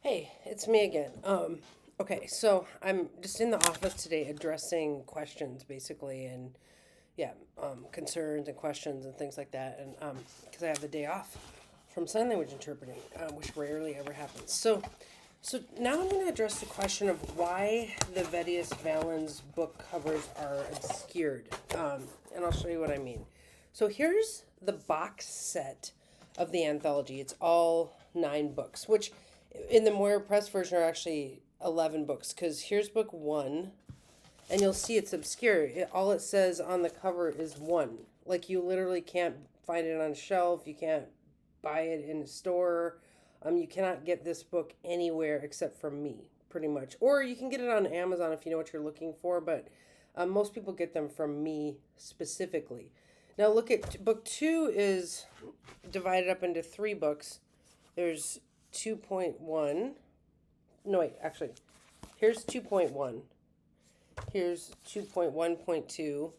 Hey, it's me again. Okay, so I'm just in the office today addressing questions basically, and yeah, concerns and questions and things like that, and because I have the day off from sign language interpreting, which rarely ever happens. So now I'm going to address the question of why the Vettius Valens book covers are obscured, and I'll show you what I mean. So here's the box set of the anthology. It's all 9 books, which in the Moira Press version are actually 11 books. Because here's book one, and you'll see it's obscure. All it says on the cover is one. Like you literally can't find it on a shelf. You can't buy it in a store. You cannot get this book anywhere except from me, pretty much. Or you can get it on Amazon if you know what you're looking for, but most people get them from me specifically. Now look at book two is divided up into 3 books. There's 2.1. No, wait, actually, here's 2.1. Here's 2.1.2.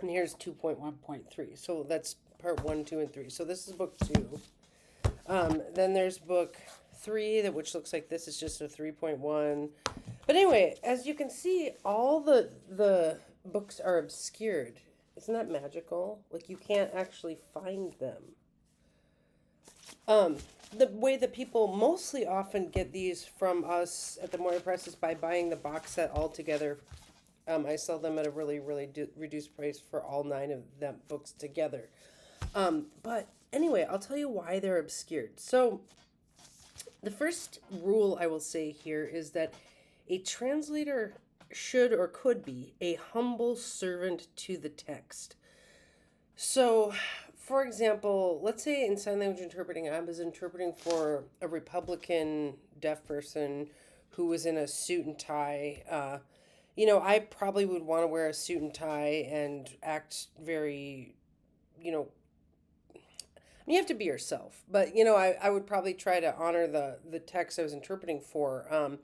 And here's 2.1.3. So that's part 1, 2, and 3. So this is book 2. Then there's book 3, which looks like this is just a 3.1. But anyway, as you can see, all the books are obscured. Isn't that magical? Like you can't actually find them. The way that people mostly often get these from us at the Moira Press is by buying the box set all together. I sell them at a really reduced price for all 9 of them books together. But anyway, I'll tell you why they're obscured. So the first rule I will say here is that a translator should or could be a humble servant to the text. So, for example, let's say in sign language interpreting, I was interpreting for a Republican deaf person who was in a suit and tie. I probably would want to wear a suit and tie and act very, you know, you have to be yourself, but I would probably try to honor the text I was interpreting for,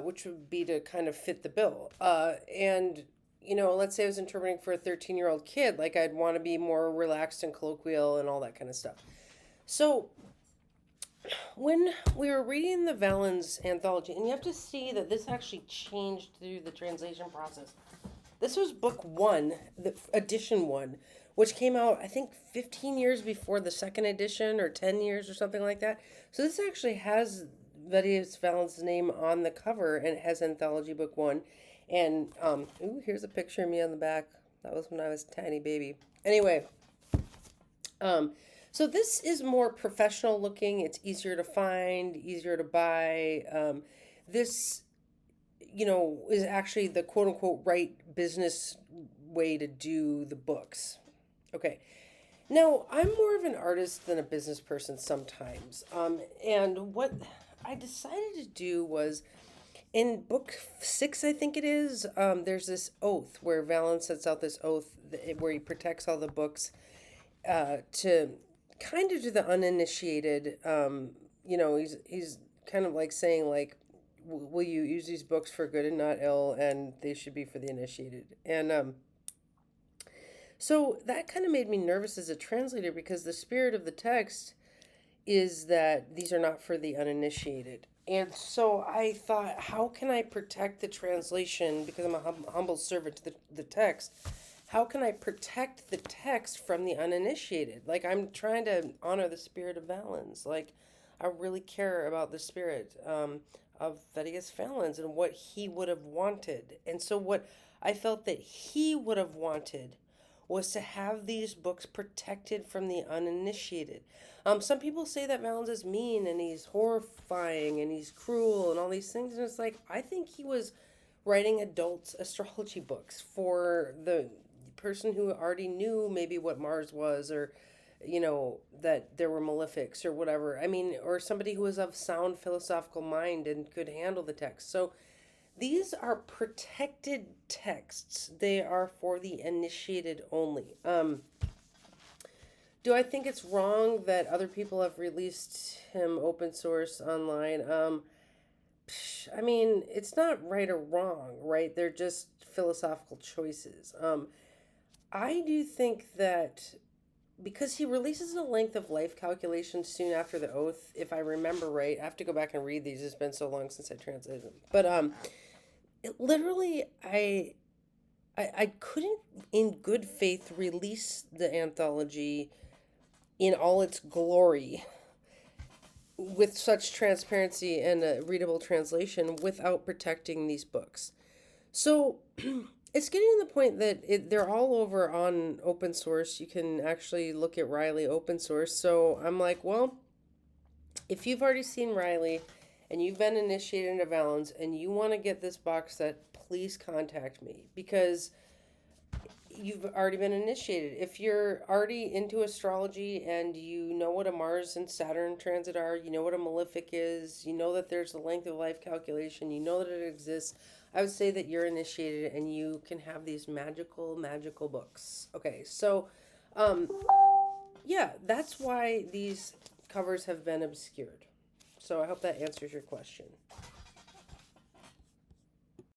which would be to kind of fit the bill. And let's say I was interpreting for a 13-year-old kid, like I'd want to be more relaxed and colloquial and all that kind of stuff. So when we were reading the Valens anthology, and you have to see that this actually changed through the translation process. This was book 1, the edition 1, which came out, I think, 15 years before the second edition, or 10 years or something like that. So this actually has Vettius Valens' name on the cover, and it has anthology book 1. And, here's a picture of me on the back. That was when I was a tiny baby. Anyway, so this is more professional looking. It's easier to find, easier to buy. This, is actually the quote unquote right business way to do the books. Okay. Now, I'm more of an artist than a business person sometimes. And what I decided to do was in book 6, I think it is, there's this oath where Valens sets out this oath where he protects all the books to kind of to the uninitiated. He's kind of like saying, like, will you use these books for good and not ill, and they should be for the initiated. And so that kind of made me nervous as a translator because the spirit of the text is that these are not for the uninitiated. And so I thought, how can I protect the translation? Because I'm a humble servant to the text. How can I protect the text from the uninitiated? Like, I'm trying to honor the spirit of Valens. Like, I really care about the spirit of Vettius Valens and what he would have wanted. And so, what I felt that he would have wanted was to have these books protected from the uninitiated. Some people say that Valens is mean and he's horrifying and he's cruel and all these things. And it's like, I think he was writing adult astrology books for the person who already knew maybe what Mars was, or that there were malefics or whatever. I mean, or somebody who was of sound philosophical mind and could handle the text. So these are protected texts. They are for the initiated only. Do I think it's wrong that other people have released him open source online? I mean, it's not right or wrong, right? They're just philosophical choices. I do think that because he releases a length of life calculation soon after the oath, if I remember right. I have to go back and read these. It's been so long since I translated them. But it literally, I couldn't, in good faith, release the anthology in all its glory with such transparency and a readable translation without protecting these books. So it's getting to the point that they're all over on open source. You can actually look at Riley open source. So I'm like, well, if you've already seen Riley and you've been initiated into Valens and you want to get this box set, please contact me, because you've already been initiated. If you're already into astrology and you know what a Mars and Saturn transit are, you know what a malefic is, you know that there's a length of life calculation, you know that it exists, I would say that you're initiated and you can have these magical, magical books. Okay, so yeah, that's why these covers have been obscured. So I hope that answers your question.